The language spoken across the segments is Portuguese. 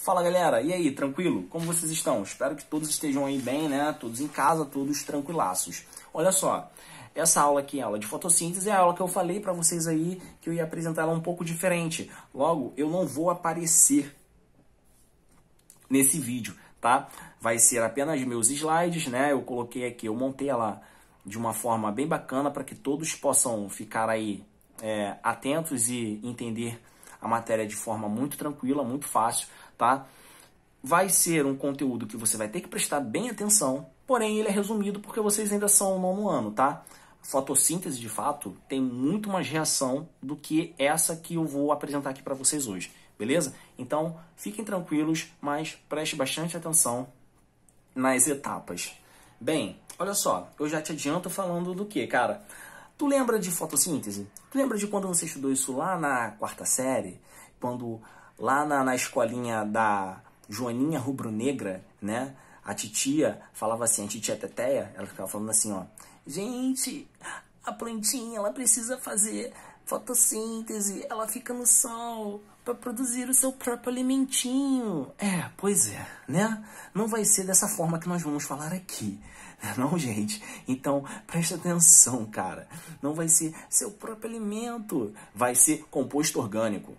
Fala galera, e aí, tranquilo? Como vocês estão? Espero que todos estejam aí bem, né? Todos em casa, todos tranquilaços. Olha só, essa aula aqui, a aula de fotossíntese, é a aula que eu falei pra vocês aí que eu ia apresentar ela um pouco diferente. Logo, eu não vou aparecer nesse vídeo, tá? Vai ser apenas meus slides, né? Eu coloquei aqui, eu montei ela de uma forma bem bacana para que todos possam ficar aí atentos e entender a matéria de forma muito tranquila, muito fácil, tá? Vai ser um conteúdo que você vai ter que prestar bem atenção, porém ele é resumido porque vocês ainda são no nono ano, tá? Fotossíntese, de fato, tem muito mais reação do que essa que eu vou apresentar aqui para vocês hoje, beleza? Então, fiquem tranquilos, mas preste bastante atenção nas etapas. Bem, olha só, eu já te adianto falando do que, cara? Tu lembra de fotossíntese? Tu lembra de quando você estudou isso lá na quarta série? Quando lá na escolinha da Joaninha Rubro-Negra, né? A titia falava assim, a titia Teteia, ela ficava falando assim, ó. Gente, a plantinha, ela precisa fazer fotossíntese, ela fica no sol para produzir o seu próprio alimentinho. Pois é, né? Não vai ser dessa forma que nós vamos falar aqui. Não, gente. Então, presta atenção, cara. Não vai ser seu próprio alimento. Vai ser composto orgânico.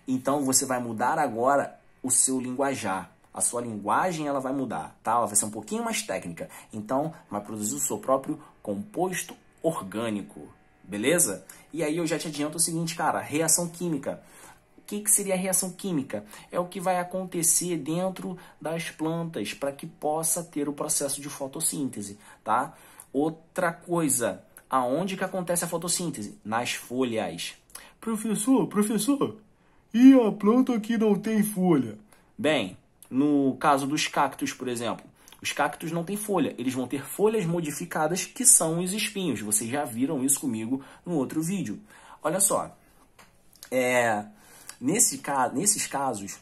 Então, você vai mudar agora o seu linguajar. A sua linguagem, ela vai mudar, tá? Ela vai ser um pouquinho mais técnica. Então, vai produzir o seu próprio composto orgânico. Beleza? E aí, eu já te adianto o seguinte, cara. Reação química. O que seria a reação química? É o que vai acontecer dentro das plantas para que possa ter o processo de fotossíntese, tá? Outra coisa, aonde que acontece a fotossíntese? Nas folhas. Professor, e a planta que não tem folha? Bem, no caso dos cactos, por exemplo, os cactos não têm folha, eles vão ter folhas modificadas que são os espinhos. Vocês já viram isso comigo no outro vídeo. Olha só, nesses casos,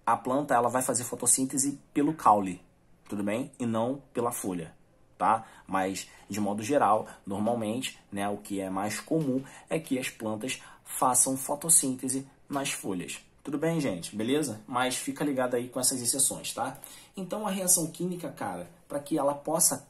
a planta ela vai fazer fotossíntese pelo caule, tudo bem? E não pela folha, tá? Mas, de modo geral, normalmente, né, o que é mais comum é que as plantas façam fotossíntese nas folhas. Tudo bem, gente? Beleza? Mas fica ligado aí com essas exceções, tá? Então, a reação química, cara, para que ela possa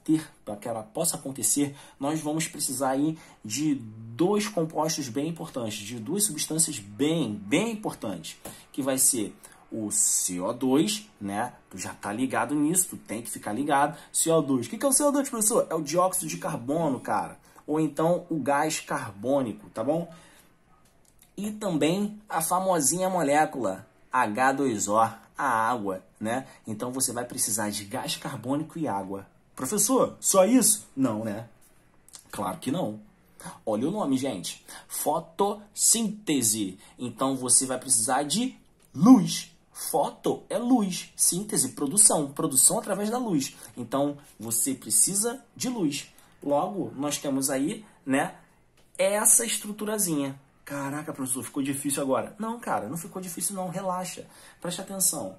acontecer, nós vamos precisar aí de dois compostos bem importantes, de duas substâncias bem importantes, que vai ser o CO2, né? Tu já tá ligado nisso, tu tem que ficar ligado. CO2. O que é o CO2, professor? É o dióxido de carbono, cara. Ou então o gás carbônico, tá bom? E também a famosinha molécula H2O, a água, né? Então você vai precisar de gás carbônico e água. Professor, só isso? Não, né? Claro que não. Olha o nome, gente. Fotossíntese. Então você vai precisar de luz. Foto é luz. Síntese, produção. Produção através da luz. Então você precisa de luz. Logo, nós temos aí, né, essa estruturazinha. Caraca, professor, ficou difícil agora. Não, cara, não ficou difícil não, relaxa. Preste atenção.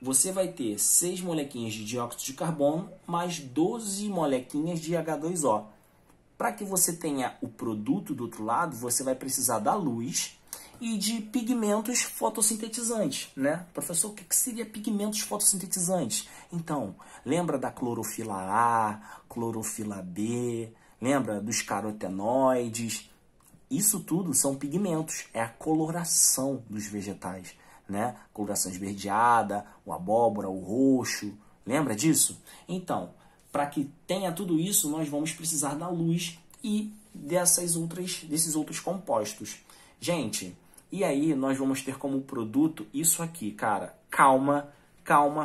Você vai ter 6 molequinhas de dióxido de carbono mais 12 molequinhas de H2O. Para que você tenha o produto do outro lado, você vai precisar da luz e de pigmentos fotossintetizantes, né? Professor, o que seria pigmentos fotossintetizantes? Então, lembra da clorofila A, clorofila B, lembra dos carotenoides? Isso tudo são pigmentos, é a coloração dos vegetais, né? Coloração esverdeada, o abóbora, o roxo, lembra disso? Então, para que tenha tudo isso, nós vamos precisar da luz e desses outros compostos. Gente, e aí nós vamos ter como produto isso aqui, cara. Calma,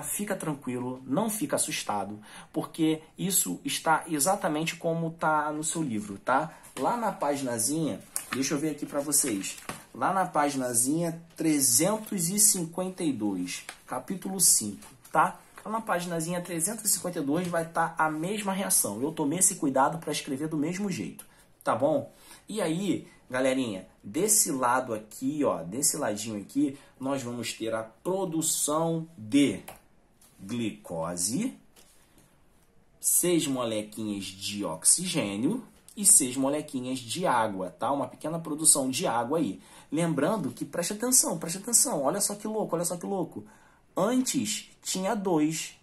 fica tranquilo, não fica assustado, porque isso está exatamente como está no seu livro, tá? Lá na paginazinha, deixa eu ver aqui para vocês. Lá na paginazinha 352, capítulo 5, tá? Lá na paginazinha 352 vai estar a mesma reação. Eu tomei esse cuidado para escrever do mesmo jeito, tá bom? E aí, galerinha, desse lado aqui, ó, desse ladinho aqui, nós vamos ter a produção de glicose, 6 molequinhas de oxigênio e 6 molequinhas de água, tá? Uma pequena produção de água aí. Lembrando que, preste atenção, olha só que louco, Antes tinha 12,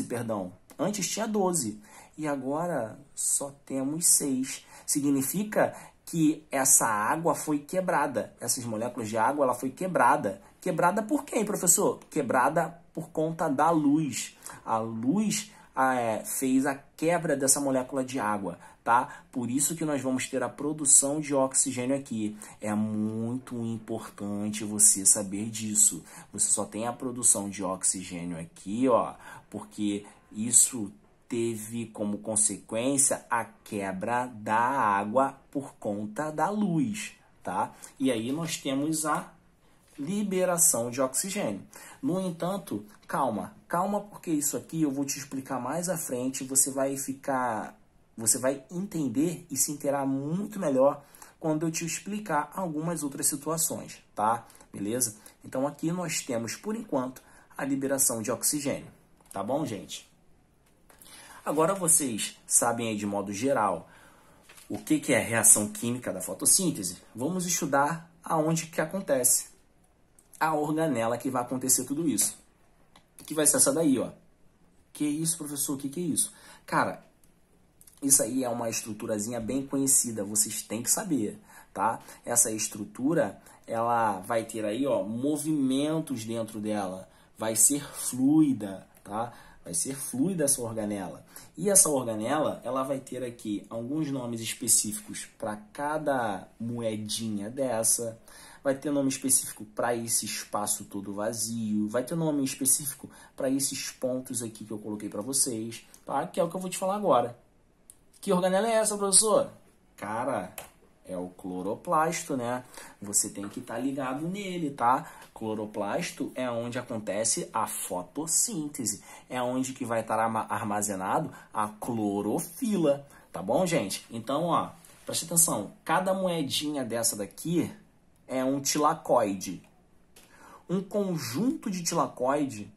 perdão. Antes tinha 12. E agora só temos 6. Significa que essa água foi quebrada. Essas moléculas de água, ela foi quebrada. Quebrada por quem, professor? Quebrada por conta da luz. A luz fez a quebra dessa molécula de água, tá? Por isso que nós vamos ter a produção de oxigênio aqui. É muito importante você saber disso. Você só tem a produção de oxigênio aqui, ó, porque isso teve como consequência a quebra da água por conta da luz, tá? E aí nós temos a liberação de oxigênio. No entanto, calma, porque isso aqui eu vou te explicar mais à frente, você vai entender e se inteirar muito melhor quando eu te explicar algumas outras situações, tá? Beleza? Então aqui nós temos, por enquanto, a liberação de oxigênio, tá bom, gente? Agora vocês sabem aí de modo geral o que é a reação química da fotossíntese? Vamos estudar aonde que acontece. A organela que vai acontecer tudo isso. Que vai ser essa daí, ó. Que isso, professor? O que é isso? Cara, isso aí é uma estruturazinha bem conhecida, vocês têm que saber, tá? Essa estrutura, ela vai ter aí, ó, movimentos dentro dela. Vai ser fluida, tá? Vai ser fluida essa organela. E essa organela, ela vai ter aqui alguns nomes específicos para cada moedinha dessa. Vai ter nome específico para esse espaço todo vazio. Vai ter nome específico para esses pontos aqui que eu coloquei para vocês, tá? Que é o que eu vou te falar agora. Que organela é essa, professor? Cara, é o cloroplasto, né? Você tem que estar ligado nele, tá? Cloroplasto é onde acontece a fotossíntese. É onde que vai estar armazenado a clorofila, tá bom, gente? Então, ó, preste atenção. Cada moedinha dessa daqui é um tilacoide. Um conjunto de tilacoide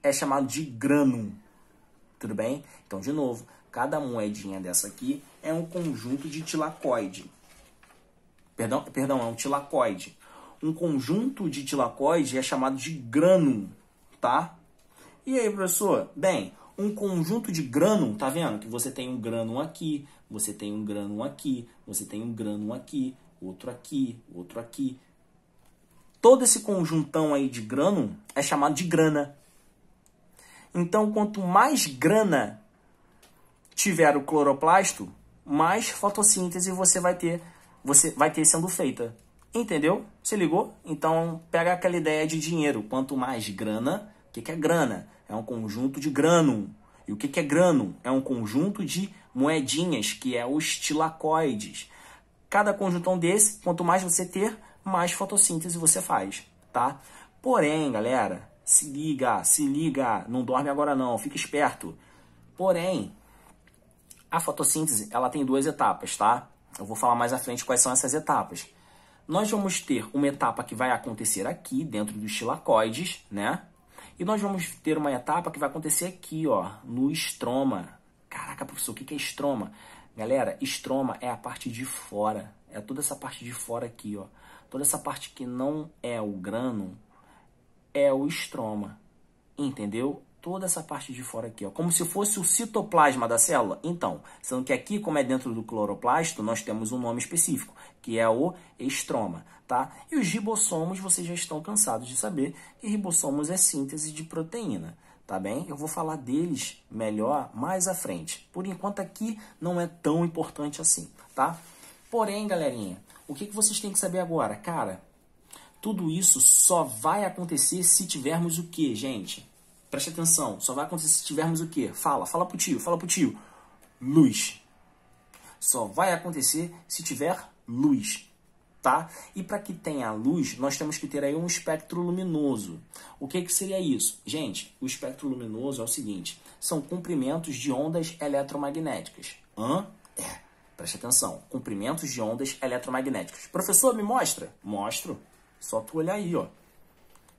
é chamado de grânum. Tudo bem? Então, de novo, cada moedinha dessa aqui é um conjunto de tilacoide. Perdão, é um tilacoide. Um conjunto de tilacoide é chamado de grânum, tá? E aí, professor? Bem, um conjunto de grânum, tá vendo? Que você tem um grânum aqui, você tem um grânum aqui, você tem um grânum aqui, outro aqui, outro aqui. Todo esse conjuntão aí de grânum é chamado de grana. Então, quanto mais grana tiver o cloroplasto, mais fotossíntese você vai ter sendo feita. Entendeu? Se ligou? Então, pega aquela ideia de dinheiro. Quanto mais grana, o que é grana? É um conjunto de grânum. E o que é grânum? É um conjunto de moedinhas, que é os tilacoides. Cada conjuntão desse, quanto mais você ter, mais fotossíntese você faz, tá? Porém, galera, se liga, não dorme agora não, fica esperto. Porém, a fotossíntese, ela tem 2 etapas, tá? Eu vou falar mais à frente quais são essas etapas. Nós vamos ter uma etapa que vai acontecer aqui, dentro dos tilacoides, né? E nós vamos ter uma etapa que vai acontecer aqui, ó, no estroma. Caraca, professor, o que é estroma? Galera, estroma é a parte de fora. É toda essa parte de fora aqui, ó. Toda essa parte que não é o grânulo é o estroma. Entendeu? Toda essa parte de fora aqui, ó. Como se fosse o citoplasma da célula. Então, sendo que aqui, como é dentro do cloroplasto, nós temos um nome específico, que é o estroma, tá? E os ribossomos, vocês já estão cansados de saber que ribossomos é síntese de proteína. Tá bem? Eu vou falar deles melhor mais à frente. Por enquanto aqui não é tão importante assim, tá? Porém, galerinha, o que vocês têm que saber agora? Cara, tudo isso só vai acontecer se tivermos o quê, gente? Preste atenção, só vai acontecer se tivermos o quê? Fala pro tio. Luz. Só vai acontecer se tiver luz. Tá? E para que tenha luz, nós temos que ter aí um espectro luminoso. O que seria isso? Gente, o espectro luminoso é o seguinte, são comprimentos de ondas eletromagnéticas. Preste atenção, comprimentos de ondas eletromagnéticas. Professor, me mostra? Mostro. Só tu olhar aí, ó.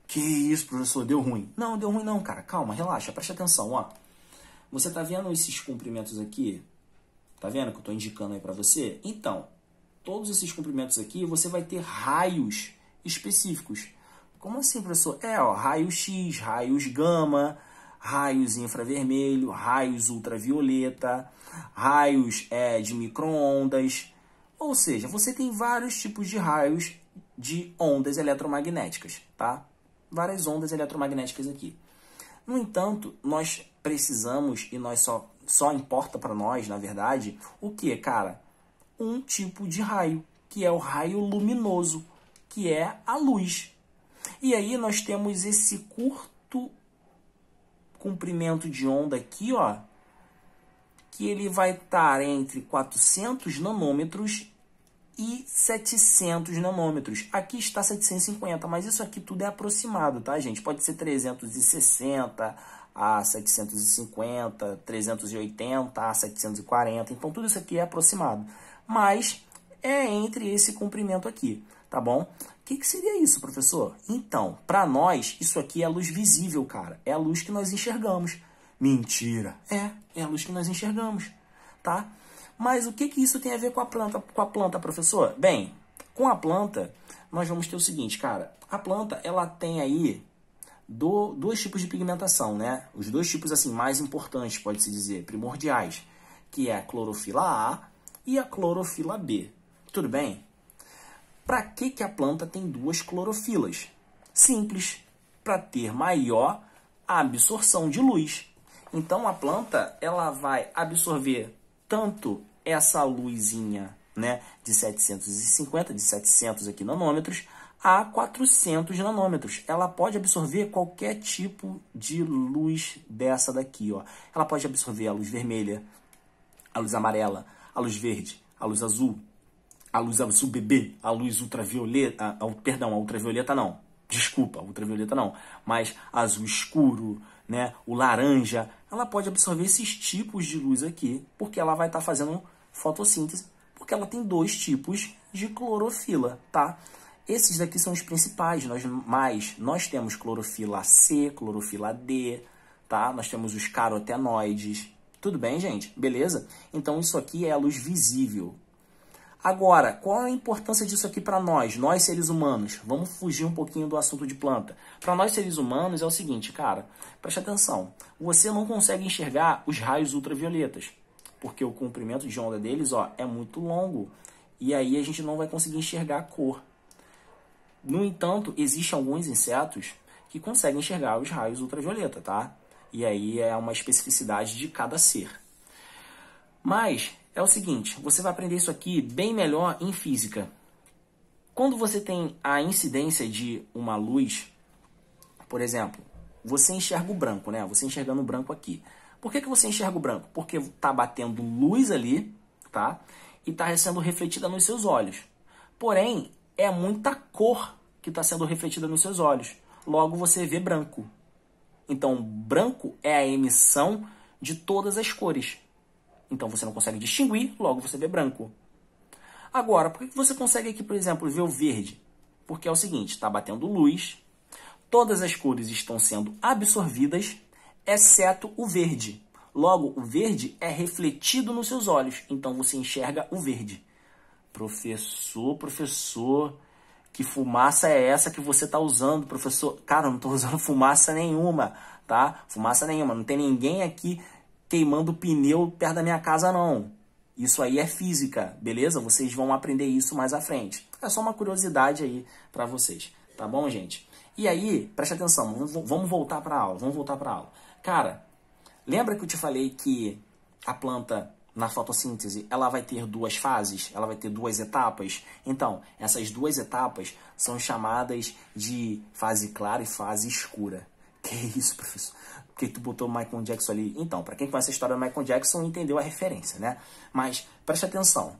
Que isso, professor, deu ruim. Não, deu ruim não, cara. Calma, relaxa, preste atenção, ó. Você tá vendo esses comprimentos aqui? Tá vendo que eu tô indicando aí para você? Então, todos esses comprimentos aqui, você vai ter raios específicos. Como assim, professor? Ó, raios X, raios gama, raios infravermelho, raios ultravioleta, raios de micro-ondas. Ou seja, você tem vários tipos de raios de ondas eletromagnéticas, tá? Várias ondas eletromagnéticas aqui. No entanto, nós precisamos, e nós só importa para nós, na verdade, o que, cara? Um tipo de raio, que é o raio luminoso, que é a luz. E aí nós temos esse curto comprimento de onda aqui, ó, que ele vai estar entre 400 nanômetros e 700 nanômetros. Aqui está 750, mas isso aqui tudo é aproximado, tá, gente? Pode ser 360 a 750, 380 a 740. Então, tudo isso aqui é aproximado. Mas é entre esse comprimento aqui, tá bom? O que seria isso, professor? Então, para nós, isso aqui é a luz visível, cara. É a luz que nós enxergamos. Mentira. É a luz que nós enxergamos, tá? Mas o que isso tem a ver com a planta, professor? Bem, com a planta, nós vamos ter o seguinte, cara. A planta, ela tem aí dois tipos de pigmentação, né? Os dois tipos, assim, mais importantes, pode-se dizer, primordiais, que é a clorofila A e a clorofila B. Tudo bem? Para que a planta tem duas clorofilas? Simples, para ter maior absorção de luz. Então, a planta, ela vai absorver tanto essa luzinha, né, de 750, de 700 aqui nanômetros, a 400 nanômetros. Ela pode absorver qualquer tipo de luz dessa daqui, ó. Ela pode absorver a luz vermelha, a luz amarela, a luz verde, a luz azul bebê, a luz ultravioleta, perdão, a ultravioleta não. Desculpa, a ultravioleta não, mas azul escuro, né, o laranja, ela pode absorver esses tipos de luz aqui, porque ela vai estar fazendo fotossíntese, porque ela tem dois tipos de clorofila, tá? Esses daqui são os principais, nós temos clorofila C, clorofila D, tá? Nós temos os carotenoides, tudo bem, gente? Beleza? Então isso aqui é a luz visível. Agora, qual é a importância disso aqui para nós seres humanos? Vamos fugir um pouquinho do assunto de planta. Para nós seres humanos é o seguinte, cara, preste atenção. Você não consegue enxergar os raios ultravioletas, porque o comprimento de onda deles, ó, é muito longo. E aí a gente não vai conseguir enxergar a cor. No entanto, existem alguns insetos que conseguem enxergar os raios ultravioleta, tá? E aí é uma especificidade de cada ser. Mas é o seguinte, você vai aprender isso aqui bem melhor em física. Quando você tem a incidência de uma luz, por exemplo, você enxerga o branco, né? Você enxergando o branco aqui. Por que você enxerga o branco? Porque tá batendo luz ali, tá? E tá sendo refletida nos seus olhos. Porém, é muita cor que está sendo refletida nos seus olhos. Logo, você vê branco. Então, branco é a emissão de todas as cores. Então, você não consegue distinguir, logo você vê branco. Agora, por que você consegue aqui, por exemplo, ver o verde? Porque é o seguinte, está batendo luz, todas as cores estão sendo absorvidas, exceto o verde. Logo, o verde é refletido nos seus olhos, então você enxerga o verde. Professor, que fumaça é essa que você está usando, professor? Cara, eu não estou usando fumaça nenhuma, tá? Fumaça nenhuma, não tem ninguém aqui queimando pneu perto da minha casa, não. Isso aí é física, beleza? Vocês vão aprender isso mais à frente. É só uma curiosidade aí para vocês, tá bom, gente? E aí, preste atenção, vamos voltar para a aula, Cara, lembra que eu te falei que a planta, na fotossíntese, ela vai ter duas fases? Ela vai ter duas etapas? Então, essas duas etapas são chamadas de fase clara e fase escura. Que isso, professor? Por que tu botou o Michael Jackson ali? Então, para quem conhece a história do Michael Jackson, entendeu a referência, né? Mas, preste atenção.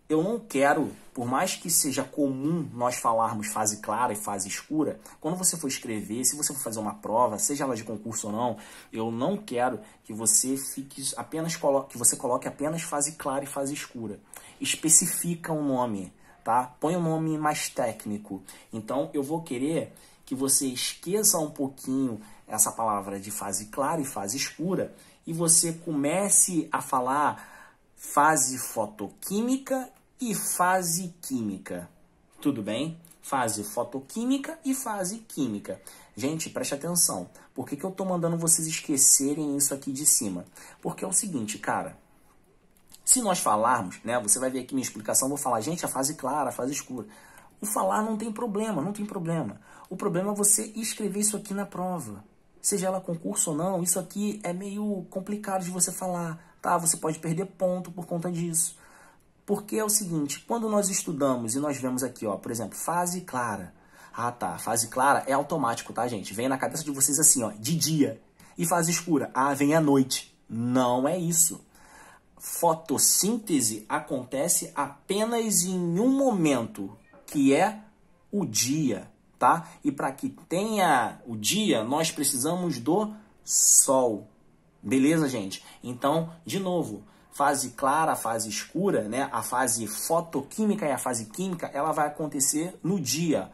Eu não quero, por mais que seja comum nós falarmos fase clara e fase escura, quando você for escrever, se você for fazer uma prova, seja ela de concurso ou não, eu não quero que você coloque apenas fase clara e fase escura. Especifica um nome, tá? Põe um nome mais técnico. Então, eu vou querer que você esqueça um pouquinho essa palavra de fase clara e fase escura e você comece a falar fase fotoquímica e fase química. Tudo bem? Fase fotoquímica e fase química. Gente, preste atenção. Por que eu estou mandando vocês esquecerem isso aqui de cima? Porque é o seguinte, cara. Se nós falarmos, né? Você vai ver aqui minha explicação, vou falar, gente, a fase clara, a fase escura. O falar não tem problema, não tem problema. O problema é você escrever isso aqui na prova. Seja ela concurso ou não, isso aqui é meio complicado de você falar, tá? Você pode perder ponto por conta disso. Porque é o seguinte, quando nós estudamos e nós vemos aqui, ó, por exemplo, fase clara. Ah, tá, fase clara é automático, tá, gente? Vem na cabeça de vocês assim, ó, de dia. E fase escura, ah, vem à noite. Não é isso. Fotossíntese acontece apenas em um momento, que é o dia, tá? E para que tenha o dia, nós precisamos do sol. Beleza, gente? Então, de novo, fase clara, fase escura, né? A fase fotoquímica e a fase química, ela vai acontecer no dia.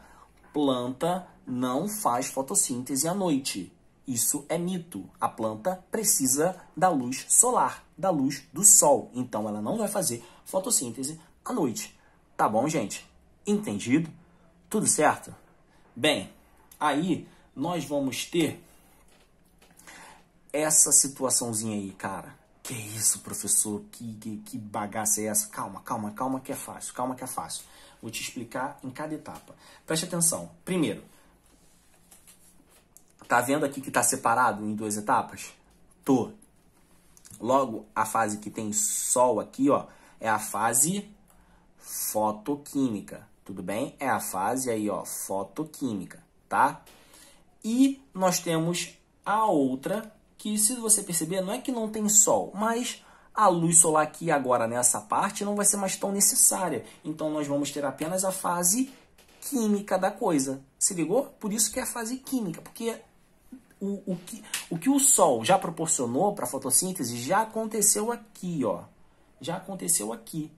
Planta não faz fotossíntese à noite. Isso é mito. A planta precisa da luz solar, da luz do sol. Então, ela não vai fazer fotossíntese à noite. Tá bom, gente? Entendido? Tudo certo? Bem, aí nós vamos ter essa situaçãozinha aí, cara. Que isso, professor? Que bagaça é essa? Calma, que é fácil. Calma que é fácil. Vou te explicar em cada etapa. Preste atenção. Primeiro, tá vendo aqui que tá separado em duas etapas? Tô. Logo, a fase que tem sol aqui, ó, é a fase fotoquímica. Tudo bem? É a fase aí, ó, fotoquímica, tá? E nós temos a outra, que se você perceber, não é que não tem sol, mas a luz solar aqui agora nessa parte não vai ser mais tão necessária. Então, nós vamos ter apenas a fase química da coisa. Se ligou? Por isso que é a fase química, porque o que o sol já proporcionou para a fotossíntese já aconteceu aqui, ó. Já aconteceu aqui.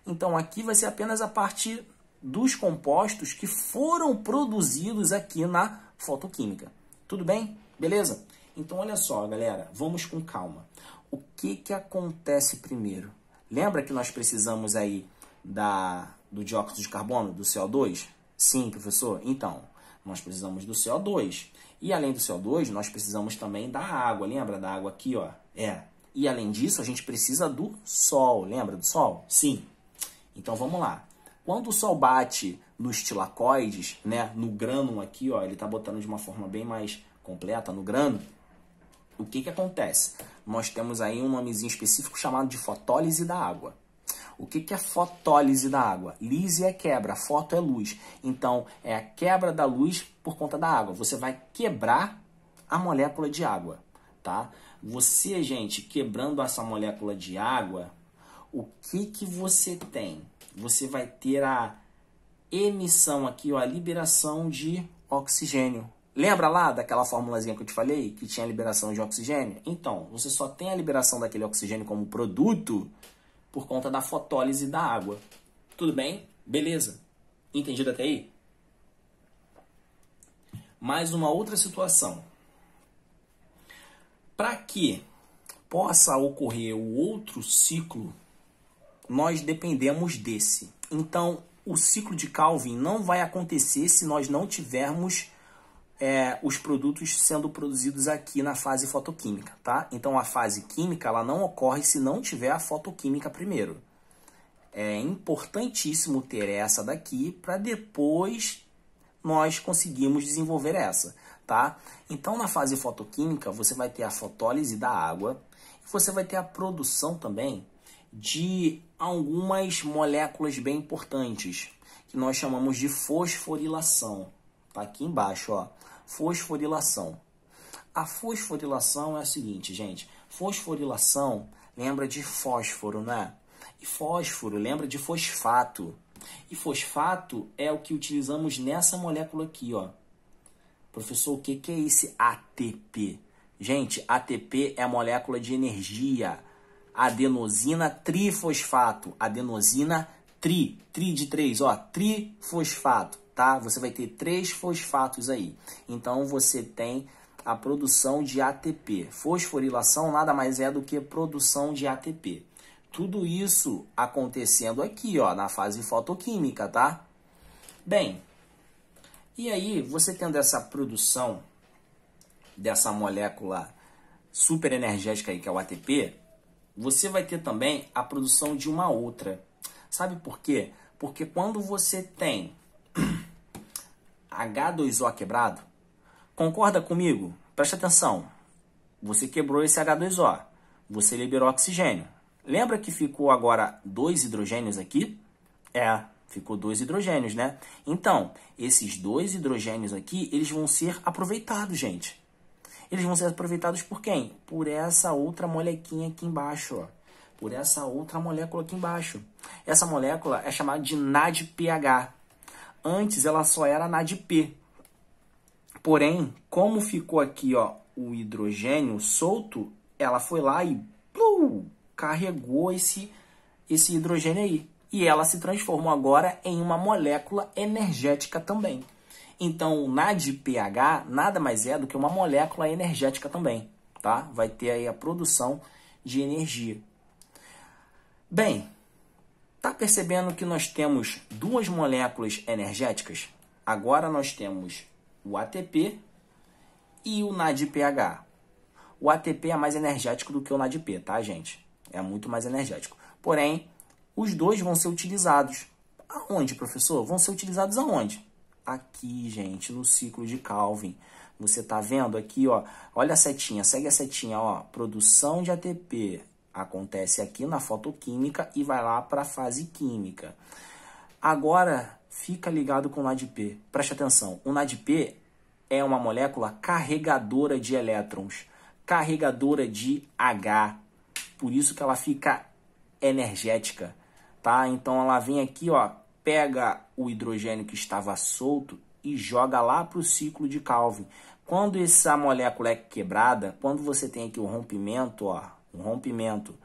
Então, aqui vai ser apenas a parte dos compostos que foram produzidos aqui na fotoquímica. Tudo bem? Beleza? Então, olha só, galera. Vamos com calma. O que acontece primeiro? Lembra que nós precisamos aí do dióxido de carbono, do CO2? Sim, professor. Então, nós precisamos do CO2. E além do CO2, nós precisamos também da água. Lembra da água aqui, ó? E além disso, a gente precisa do sol. Lembra do sol? Sim. Então, vamos lá. Quando o sol bate nos tilacoides, né, no grânulo aqui, ó, ele está botando de uma forma bem mais completa no grânulo, o que acontece? Nós temos aí um nomezinho específico chamado de fotólise da água. O que é fotólise da água? Lise é quebra, foto é luz. Então, é a quebra da luz por conta da água. Você vai quebrar a molécula de água, tá? Você, gente, quebrando essa molécula de água, o que você tem? Você vai ter a emissão aqui, ó, a liberação de oxigênio. Lembra lá daquela formulazinha que eu te falei, que tinha liberação de oxigênio? Então, você só tem a liberação daquele oxigênio como produto por conta da fotólise da água. Tudo bem? Beleza. Entendido até aí? Mais uma outra situação. Para que possa ocorrer o outro ciclo, nós dependemos desse. Então, o ciclo de Calvin não vai acontecer se nós não tivermos os produtos sendo produzidos aqui na fase fotoquímica, tá? Então, a fase química ela não ocorre se não tiver a fotoquímica primeiro. É importantíssimo ter essa daqui para depois nós conseguirmos desenvolver essa, tá? Então, na fase fotoquímica, você vai ter a fotólise da água e você vai ter a produção também de algumas moléculas bem importantes, que nós chamamos de fosforilação. Tá aqui embaixo, ó. Fosforilação. A fosforilação é a seguinte, gente. Fosforilação lembra de fósforo, né? E fósforo lembra de fosfato. E fosfato é o que utilizamos nessa molécula aqui, ó. Professor, o que é esse ATP? Gente, ATP é a molécula de energia. Adenosina trifosfato. Adenosina tri de 3, ó. Trifosfato. Tá? Você vai ter 3 fosfatos aí. Então, você tem a produção de ATP. Fosforilação nada mais é do que produção de ATP. Tudo isso acontecendo aqui, ó, na fase fotoquímica, tá? Bem, E aí, você tendo essa produção dessa molécula super energética aí, que é o ATP, você vai ter também a produção de uma outra. Sabe por quê? Porque quando você tem H2O quebrado, concorda comigo? Presta atenção. Você quebrou esse H2O, você liberou oxigênio. Lembra que ficou agora 2 hidrogênios aqui? Ficou 2 hidrogênios, né? Então, esses 2 hidrogênios aqui, eles vão ser aproveitados, gente. Eles vão ser aproveitados por quem? Por essa outra molequinha aqui embaixo, ó. Por essa outra molécula aqui embaixo. Essa molécula é chamada de NADPH. Antes ela só era NADP. Porém, como ficou aqui, ó, o hidrogênio solto, ela foi lá e carregou esse hidrogênio aí. E ela se transformou agora em uma molécula energética também. Então, o NADPH nada mais é do que uma molécula energética também, tá? Vai ter aí a produção de energia. Bem, tá percebendo que nós temos 2 moléculas energéticas? Agora nós temos o ATP e o NADPH. O ATP é mais energético do que o NADP, tá, gente? É muito mais energético. Porém, os dois vão ser utilizados. Aonde, professor? Vão ser utilizados aonde? Aqui, gente, no ciclo de Calvin. Você tá vendo aqui, ó? Olha a setinha, segue a setinha, ó. Produção de ATP acontece aqui na fotoquímica e vai lá para a fase química. Agora, fica ligado com o NADP. Preste atenção. O NADP é uma molécula carregadora de elétrons, carregadora de H. Por isso que ela fica energética, tá? Então ela vem aqui, ó, pega o hidrogênio que estava solto e joga lá para o ciclo de Calvin. Quando essa molécula é quebrada, quando você tem aqui o rompimento, ó, o rompimento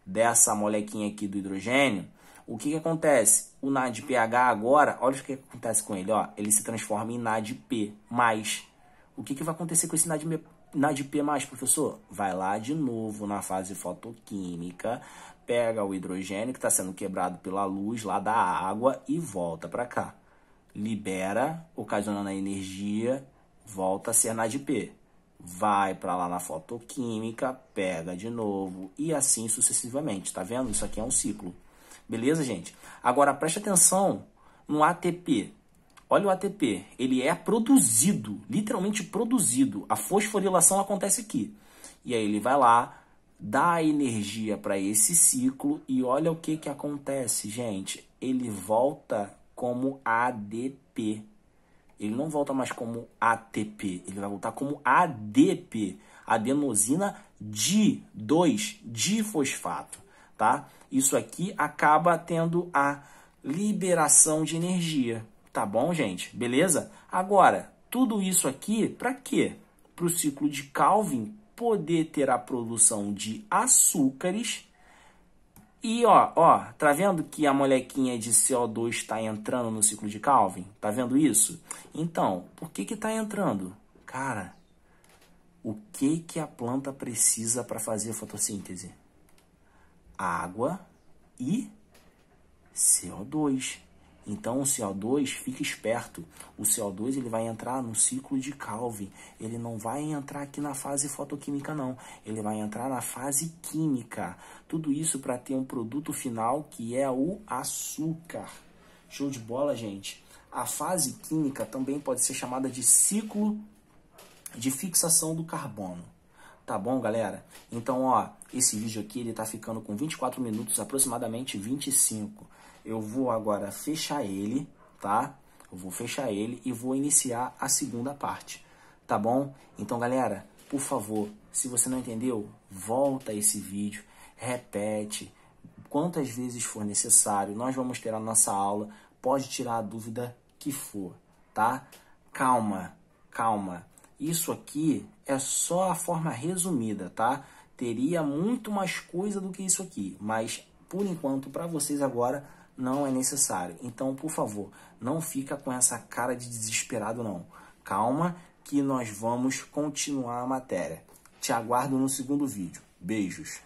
dessa molequinha aqui do hidrogênio, o que acontece? O NADPH agora, olha o que acontece com ele, ó, ele se transforma em NADP+. O que vai acontecer com esse NADP+, professor? Vai lá de novo na fase fotoquímica, pega o hidrogênio que está sendo quebrado pela luz lá da água e volta para cá. Libera, ocasionando a energia, volta a ser NADP. Vai para lá na fotoquímica, pega de novo e assim sucessivamente. Tá vendo? Isso aqui é um ciclo. Beleza, gente? Agora preste atenção no ATP. Olha o ATP. Ele é produzido, literalmente produzido. A fosforilação acontece aqui. E aí ele vai lá, dá energia para esse ciclo e olha o que acontece, gente. Ele volta como ADP. Ele não volta mais como ATP, ele vai voltar como ADP, adenosina difosfato, tá? Isso aqui acaba tendo a liberação de energia, tá bom, gente? Beleza? Agora, tudo isso aqui para quê? Para o ciclo de Calvin poder ter a produção de açúcares. E, ó, tá vendo que a molequinha de CO2 está entrando no ciclo de Calvin? Tá vendo isso? Então, por que tá entrando? Cara, o que a planta precisa para fazer fotossíntese? Água e CO2. Então, o CO2, fica esperto. O CO2 ele vai entrar no ciclo de Calvin. Ele não vai entrar aqui na fase fotoquímica, não. Ele vai entrar na fase química. Tudo isso para ter um produto final que é o açúcar. Show de bola, gente? A fase química também pode ser chamada de ciclo de fixação do carbono. Tá bom, galera? Então, ó, esse vídeo aqui ele tá ficando com 24 minutos, aproximadamente 25. Eu vou agora fechar ele, tá? Eu vou fechar ele e vou iniciar a segunda parte, tá bom? Então, galera, por favor, se você não entendeu, volta esse vídeo, repete quantas vezes for necessário. Nós vamos ter a nossa aula, pode tirar a dúvida que for, tá? Calma, calma. Isso aqui é só a forma resumida, tá? Teria muito mais coisa do que isso aqui, mas por enquanto, para vocês agora, não é necessário. Então, por favor, não fica com essa cara de desesperado, não. Calma, que nós vamos continuar a matéria. Te aguardo no segundo vídeo. Beijos.